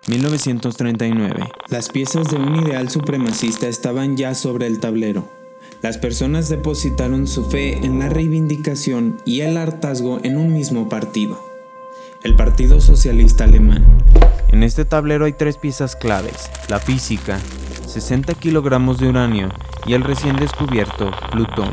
1939. Las piezas de un ideal supremacista estaban ya sobre el tablero. Las personas depositaron su fe en la reivindicación y el hartazgo en un mismo partido, el Partido Socialista Alemán. En este tablero hay 3 piezas claves: la física, 60 kilogramos de uranio y el recién descubierto plutonio.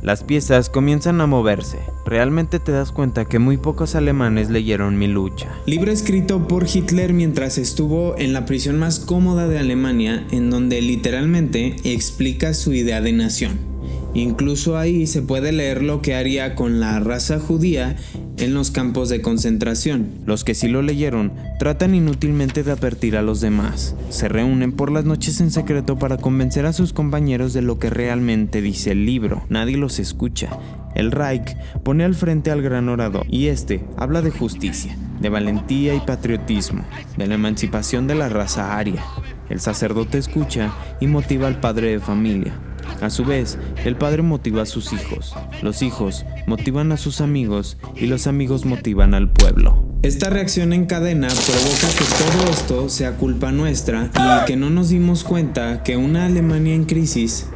Las piezas comienzan a moverse. Realmente te das cuenta que muy pocos alemanes leyeron Mi lucha. Libro escrito por Hitler mientras estuvo en la prisión más cómoda de Alemania, en donde literalmente explica su idea de nación. Incluso ahí se puede leer lo que haría con la raza judía en los campos de concentración. Los que sí lo leyeron tratan inútilmente de advertir a los demás. Se reúnen por las noches en secreto para convencer a sus compañeros de lo que realmente dice el libro. Nadie los escucha. El Reich pone al frente al gran orador y este habla de justicia, de valentía y patriotismo, de la emancipación de la raza aria. El sacerdote escucha y motiva al padre de familia. A su vez, el padre motiva a sus hijos, los hijos motivan a sus amigos y los amigos motivan al pueblo. Esta reacción en cadena provoca que todo esto sea culpa nuestra y que no nos dimos cuenta que una Alemania en crisis,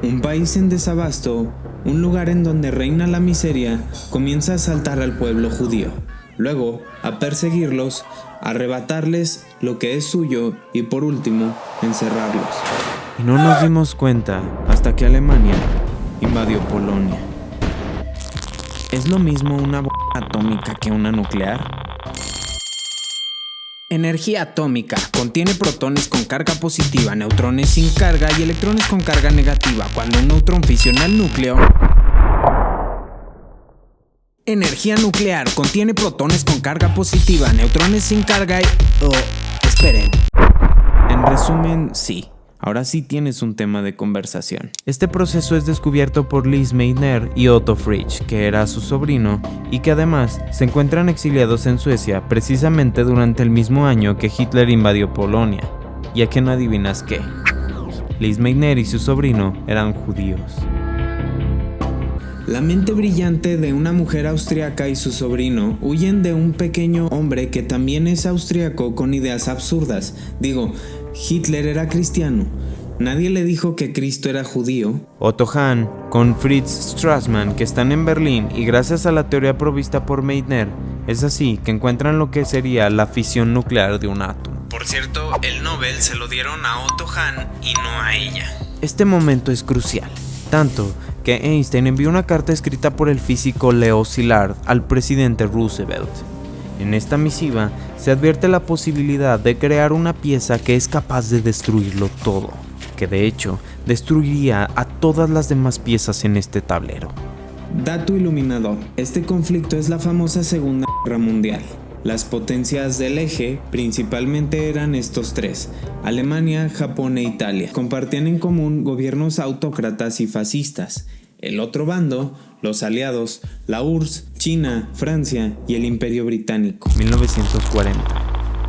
un país en desabasto, un lugar en donde reina la miseria, comienza a asaltar al pueblo judío. Luego, a perseguirlos, a arrebatarles lo que es suyo y por último, encerrarlos. Y no nos dimos cuenta hasta que Alemania invadió Polonia. ¿Es lo mismo una bomba atómica que una nuclear? Energía atómica. Contiene protones con carga positiva, neutrones sin carga y electrones con carga negativa. Cuando un neutrón fisiona el núcleo... Energía nuclear. Contiene protones con carga positiva, neutrones sin carga y... esperen. En resumen, sí. Ahora sí tienes un tema de conversación. Este proceso es descubierto por Lise Meitner y Otto Fritzsch, que era su sobrino, y que además se encuentran exiliados en Suecia precisamente durante el mismo año que Hitler invadió Polonia. ¿Y a qué no adivinas qué? Lise Meitner y su sobrino eran judíos. La mente brillante de una mujer austriaca y su sobrino huyen de un pequeño hombre que también es austriaco con ideas absurdas. Hitler era cristiano. Nadie le dijo que Cristo era judío. Otto Hahn con Fritz Strassmann, que están en Berlín, y gracias a la teoría provista por Meitner, es así que encuentran lo que sería la fisión nuclear de un átomo. Por cierto, el Nobel se lo dieron a Otto Hahn y no a ella. Este momento es crucial, tanto que Einstein envió una carta escrita por el físico Leo Szilard al presidente Roosevelt. En esta misiva se advierte la posibilidad de crear una pieza que es capaz de destruirlo todo, que de hecho destruiría a todas las demás piezas en este tablero. Dato iluminador: este conflicto es la famosa Segunda Guerra Mundial. Las potencias del eje principalmente eran estos 3, Alemania, Japón e Italia. Compartían en común gobiernos autócratas y fascistas. El otro bando, los aliados, la URSS, China, Francia y el Imperio Británico. 1940.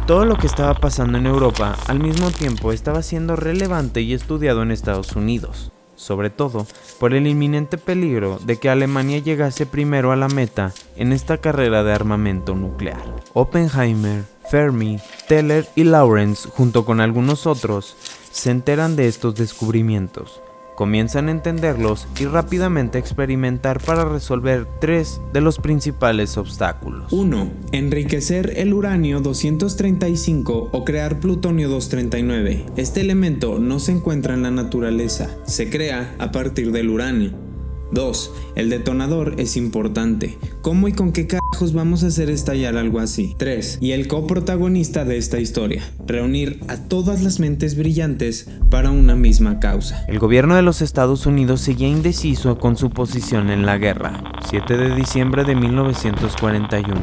Todo lo que estaba pasando en Europa al mismo tiempo estaba siendo relevante y estudiado en Estados Unidos, sobre todo por el inminente peligro de que Alemania llegase primero a la meta en esta carrera de armamento nuclear. Oppenheimer, Fermi, Teller y Lawrence, junto con algunos otros, se enteran de estos descubrimientos. Comienzan a entenderlos y rápidamente experimentar para resolver 3 de los principales obstáculos. 1. Enriquecer el uranio 235 o crear plutonio 239. Este elemento no se encuentra en la naturaleza, se crea a partir del uranio. 2. El detonador es importante. ¿Cómo y con qué carajos vamos a hacer estallar algo así? 3. Y el coprotagonista de esta historia: reunir a todas las mentes brillantes para una misma causa. El gobierno de los Estados Unidos seguía indeciso con su posición en la guerra. 7 de diciembre de 1941.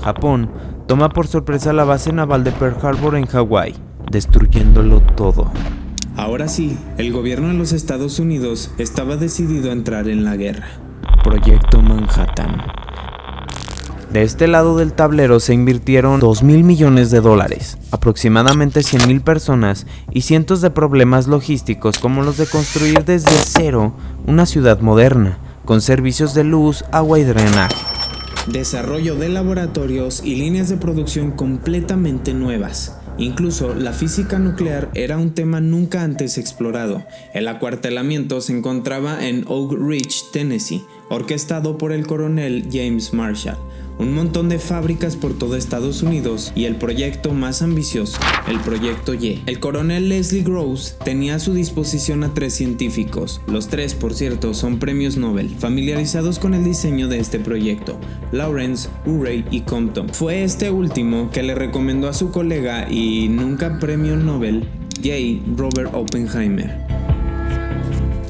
Japón toma por sorpresa la base naval de Pearl Harbor en Hawái, destruyéndolo todo. Ahora sí, el gobierno de los Estados Unidos estaba decidido a entrar en la guerra. Proyecto Manhattan. De este lado del tablero se invirtieron $2,000 millones, aproximadamente 100,000 personas y cientos de problemas logísticos como los de construir desde cero una ciudad moderna, con servicios de luz, agua y drenaje. desarrollo de laboratorios y líneas de producción completamente nuevas. Incluso la física nuclear era un tema nunca antes explorado. El acuartelamiento se encontraba en Oak Ridge, Tennessee, orquestado por el coronel James Marshall. Un montón de fábricas por todo Estados Unidos y el proyecto más ambicioso, el Proyecto Y. El coronel Leslie Groves tenía a su disposición a 3 científicos. Los 3, por cierto, son premios Nobel, familiarizados con el diseño de este proyecto: Lawrence, Urey y Compton. Fue este último que le recomendó a su colega y nunca premio Nobel, J. Robert Oppenheimer.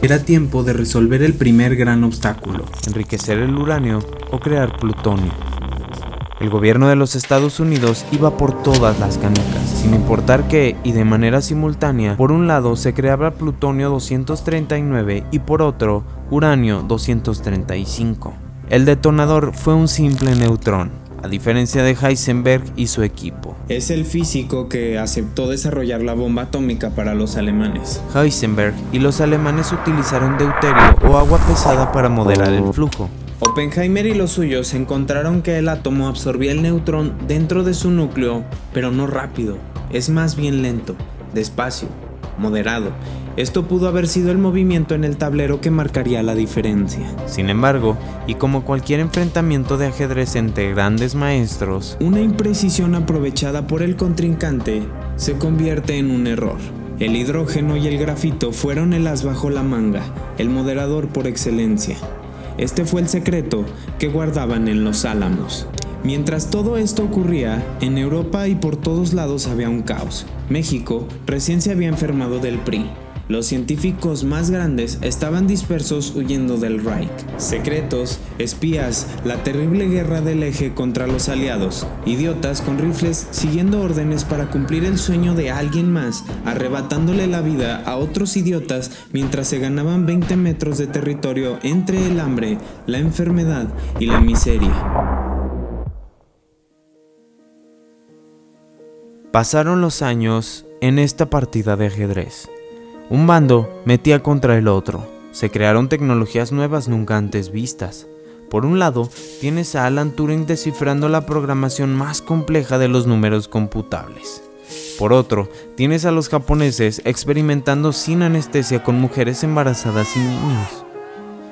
Era tiempo de resolver el primer gran obstáculo: enriquecer el uranio o crear plutonio. El gobierno de los Estados Unidos iba por todas las canicas, sin importar que, y de manera simultánea, por un lado se creaba plutonio 239 y por otro, uranio 235. El detonador fue un simple neutrón, a diferencia de Heisenberg y su equipo. Es el físico que aceptó desarrollar la bomba atómica para los alemanes. Heisenberg y los alemanes utilizaron deuterio o agua pesada para moderar el flujo. Oppenheimer y los suyos encontraron que el átomo absorbía el neutrón dentro de su núcleo, pero no rápido, es más bien lento, despacio, moderado. Esto pudo haber sido el movimiento en el tablero que marcaría la diferencia. Sin embargo, y como cualquier enfrentamiento de ajedrez entre grandes maestros, una imprecisión aprovechada por el contrincante se convierte en un error. El hidrógeno y el grafito fueron el as bajo la manga, el moderador por excelencia. Este fue el secreto que guardaban en Los Álamos. Mientras todo esto ocurría, en Europa y por todos lados había un caos. México recién se había enfermado del PRI. Los científicos más grandes estaban dispersos huyendo del Reich. Secretos, espías, la terrible guerra del eje contra los aliados, idiotas con rifles siguiendo órdenes para cumplir el sueño de alguien más, arrebatándole la vida a otros idiotas mientras se ganaban 20 metros de territorio entre el hambre, la enfermedad y la miseria. Pasaron los años en esta partida de ajedrez. Un bando metía contra el otro. Se crearon tecnologías nuevas nunca antes vistas. Por un lado, tienes a Alan Turing descifrando la programación más compleja de los números computables. Por otro, tienes a los japoneses experimentando sin anestesia con mujeres embarazadas y niños.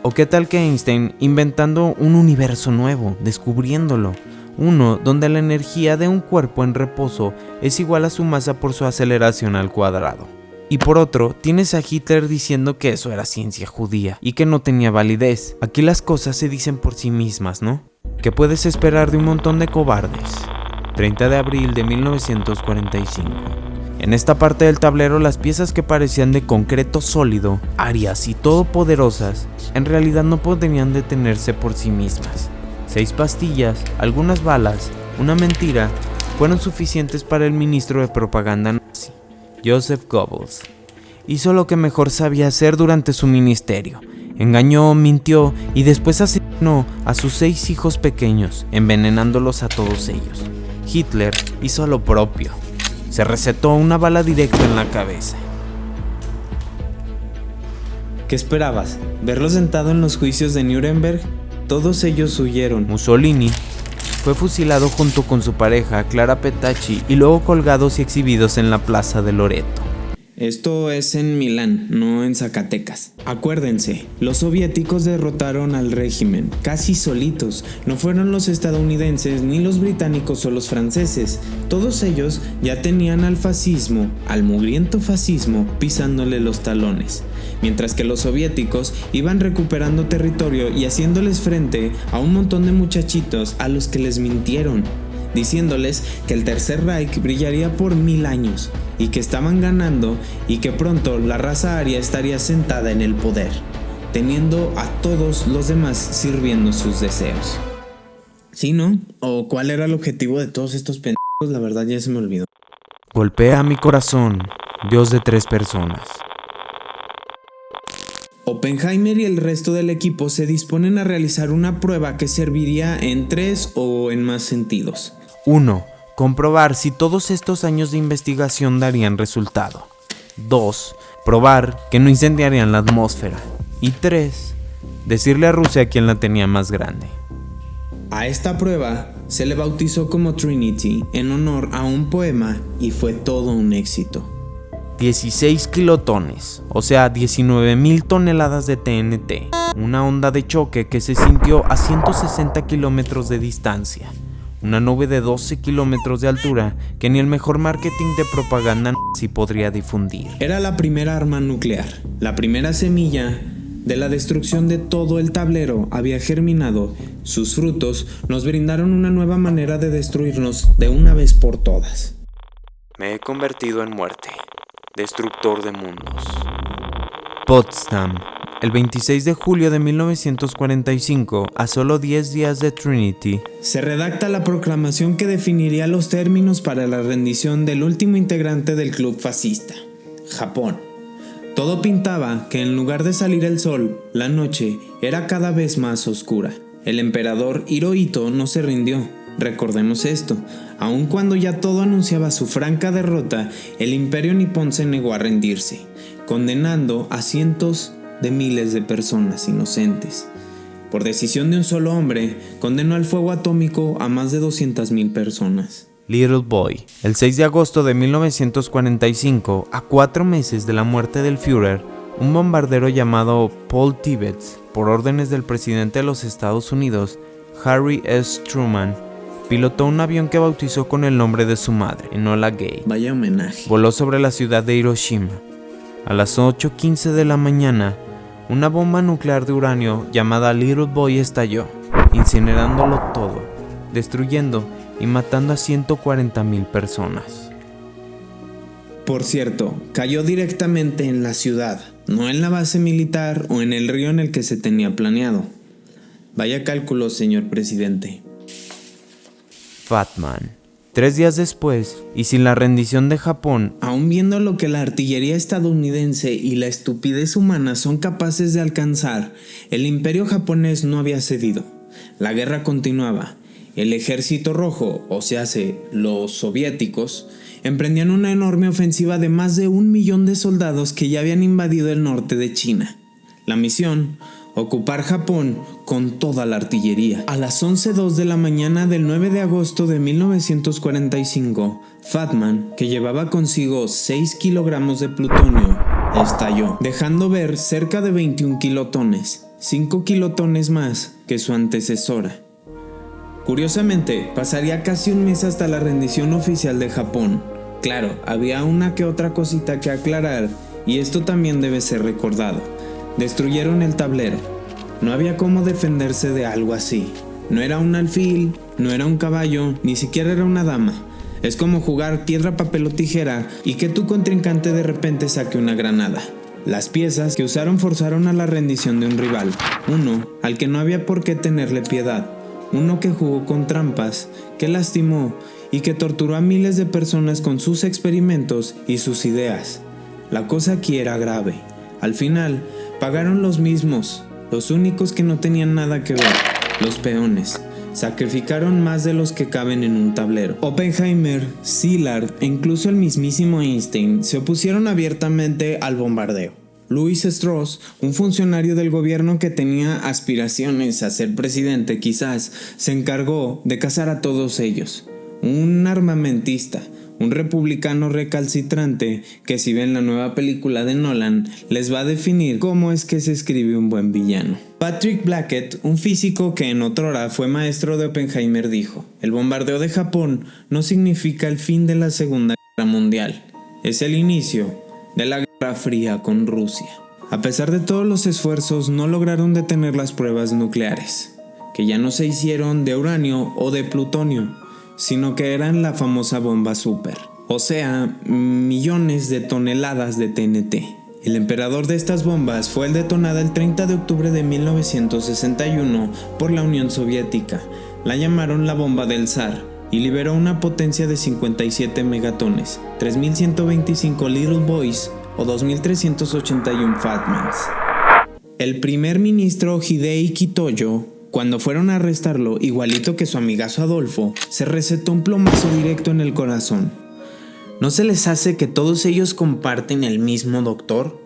¿O qué tal que Einstein inventando un universo nuevo, descubriéndolo? Uno donde la energía de un cuerpo en reposo es igual a su masa por su aceleración al cuadrado. Y por otro, tienes a Hitler diciendo que eso era ciencia judía y que no tenía validez. Aquí las cosas se dicen por sí mismas, ¿no? ¿Qué puedes esperar de un montón de cobardes? 30 de abril de 1945. En esta parte del tablero, las piezas que parecían de concreto sólido, arias y todopoderosas, en realidad no podían detenerse por sí mismas. 6 pastillas, algunas balas, una mentira, fueron suficientes para el ministro de propaganda nazi, Joseph Goebbels. Hizo lo que mejor sabía hacer durante su ministerio. Engañó, mintió y después asesinó a sus 6 hijos pequeños, envenenándolos a todos ellos. Hitler hizo lo propio. Se recetó una bala directa en la cabeza. ¿Qué esperabas? ¿Verlo sentado en los juicios de Nuremberg? Todos ellos huyeron. Mussolini fue fusilado junto con su pareja, Clara Petacci, y luego colgados y exhibidos en la plaza de Loreto. Esto es en Milán, no en Zacatecas. Acuérdense, los soviéticos derrotaron al régimen, casi solitos. No fueron los estadounidenses, ni los británicos o los franceses. Todos ellos ya tenían al fascismo, al mugriento fascismo, pisándole los talones. Mientras que los soviéticos iban recuperando territorio y haciéndoles frente a un montón de muchachitos a los que les mintieron, diciéndoles que el Tercer Reich brillaría por 1000 años y que estaban ganando y que pronto la raza aria estaría sentada en el poder, teniendo a todos los demás sirviendo sus deseos. ¿Sí, no? ¿O cuál era el objetivo de todos estos pendejos? La verdad ya se me olvidó. Golpea mi corazón, Dios de 3 personas. Oppenheimer y el resto del equipo se disponen a realizar una prueba que serviría en 3 o en más sentidos. 1. Comprobar si todos estos años de investigación darían resultado. 2. Probar que no incendiarían la atmósfera. Y 3. Decirle a Rusia quién la tenía más grande. A esta prueba se le bautizó como Trinity en honor a un poema y fue todo un éxito. 16 kilotones, o sea 19.000 toneladas de TNT, una onda de choque que se sintió a 160 kilómetros de distancia, una nube de 12 kilómetros de altura que ni el mejor marketing de propaganda nazi podría difundir. Era la primera arma nuclear, la primera semilla de la destrucción de todo el tablero había germinado. Sus frutos nos brindaron una nueva manera de destruirnos de una vez por todas. Me he convertido en muerte, destructor de mundos. Potsdam, el 26 de julio de 1945, a solo 10 días de Trinity, se redacta la proclamación que definiría los términos para la rendición del último integrante del club fascista, Japón. Todo pintaba que en lugar de salir el sol, la noche era cada vez más oscura. El emperador Hirohito no se rindió. Recordemos esto, aun cuando ya todo anunciaba su franca derrota, el imperio nipón se negó a rendirse, condenando a cientos de miles de personas inocentes. Por decisión de un solo hombre, condenó al fuego atómico a más de 200.000 personas. Little Boy, el 6 de agosto de 1945, a 4 meses de la muerte del Führer, un bombardero llamado Paul Tibbets, por órdenes del presidente de los Estados Unidos, Harry S. Truman, pilotó un avión que bautizó con el nombre de su madre, Enola Gay. Vaya homenaje. Voló sobre la ciudad de Hiroshima. A las 8:15 de la mañana, una bomba nuclear de uranio llamada Little Boy estalló, incinerándolo todo, destruyendo y matando a 140.000 personas. Por cierto, cayó directamente en la ciudad, no en la base militar o en el río en el que se tenía planeado. Vaya cálculo, señor presidente. Fat Man. 3 días después, y sin la rendición de Japón, aún viendo lo que la artillería estadounidense y la estupidez humana son capaces de alcanzar, el imperio japonés no había cedido. La guerra continuaba. El ejército rojo, o sea, los soviéticos, emprendían una enorme ofensiva de más de 1 millón de soldados que ya habían invadido el norte de China. La misión: ocupar Japón con toda la artillería. A las 11:02 de la mañana del 9 de agosto de 1945, Fat Man, que llevaba consigo 6 kilogramos de plutonio, estalló, dejando ver cerca de 21 kilotones, 5 kilotones más que su antecesora. Curiosamente, pasaría casi un mes hasta la rendición oficial de Japón. Claro, había una que otra cosita que aclarar, y esto también debe ser recordado. Destruyeron el tablero. No había cómo defenderse de algo así. No era un alfil, no era un caballo, ni siquiera era una dama. Es como jugar piedra, papel o tijera y que tu contrincante de repente saque una granada. Las piezas que usaron forzaron a la rendición de un rival, uno al que no había por qué tenerle piedad. Uno que jugó con trampas, que lastimó y que torturó a miles de personas con sus experimentos y sus ideas. La cosa aquí era grave. Al final, pagaron los mismos, los únicos que no tenían nada que ver, los peones. Sacrificaron más de los que caben en un tablero. Oppenheimer, Szilard e incluso el mismísimo Einstein se opusieron abiertamente al bombardeo. Louis Strauss, un funcionario del gobierno que tenía aspiraciones a ser presidente quizás, se encargó de cazar a todos ellos. Un armamentista, un republicano recalcitrante que, si ven la nueva película de Nolan, les va a definir cómo es que se escribe un buen villano. Patrick Blackett, un físico que en otrora fue maestro de Oppenheimer, dijo: el bombardeo de Japón no significa el fin de la Segunda Guerra Mundial, es el inicio de la Guerra Fría con Rusia. A pesar de todos los esfuerzos, no lograron detener las pruebas nucleares, que ya no se hicieron de uranio o de plutonio, sino que eran la famosa bomba súper, o sea, millones de toneladas de TNT. El emperador de estas bombas fue el detonada el 30 de octubre de 1961 por la Unión Soviética. La llamaron la bomba del zar y liberó una potencia de 57 megatones, 3.125 Little Boys o 2.381 Fat Mans. El primer ministro Hideki Toyo, cuando fueron a arrestarlo, igualito que su amigazo Adolfo, se recetó un plomazo directo en el corazón. ¿No se les hace que todos ellos comparten el mismo doctor?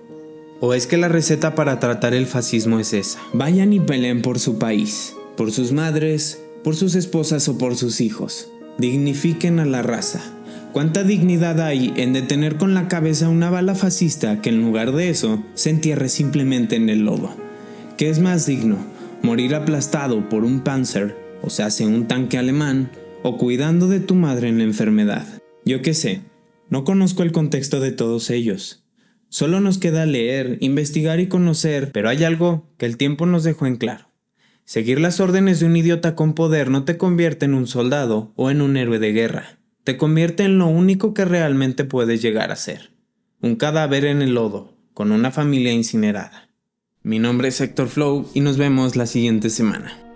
¿O es que la receta para tratar el fascismo es esa? Vayan y peleen por su país, por sus madres, por sus esposas o por sus hijos. Dignifiquen a la raza. ¿Cuánta dignidad hay en detener con la cabeza una bala fascista que en lugar de eso se entierre simplemente en el lodo? ¿Qué es más digno? ¿Morir aplastado por un Panzer, o sea, un tanque alemán, o cuidando de tu madre en la enfermedad? Yo qué sé, no conozco el contexto de todos ellos. Solo nos queda leer, investigar y conocer, pero hay algo que el tiempo nos dejó en claro. Seguir las órdenes de un idiota con poder no te convierte en un soldado o en un héroe de guerra. Te convierte en lo único que realmente puedes llegar a ser. Un cadáver en el lodo, con una familia incinerada. Mi nombre es Héctor Flow y nos vemos la siguiente semana.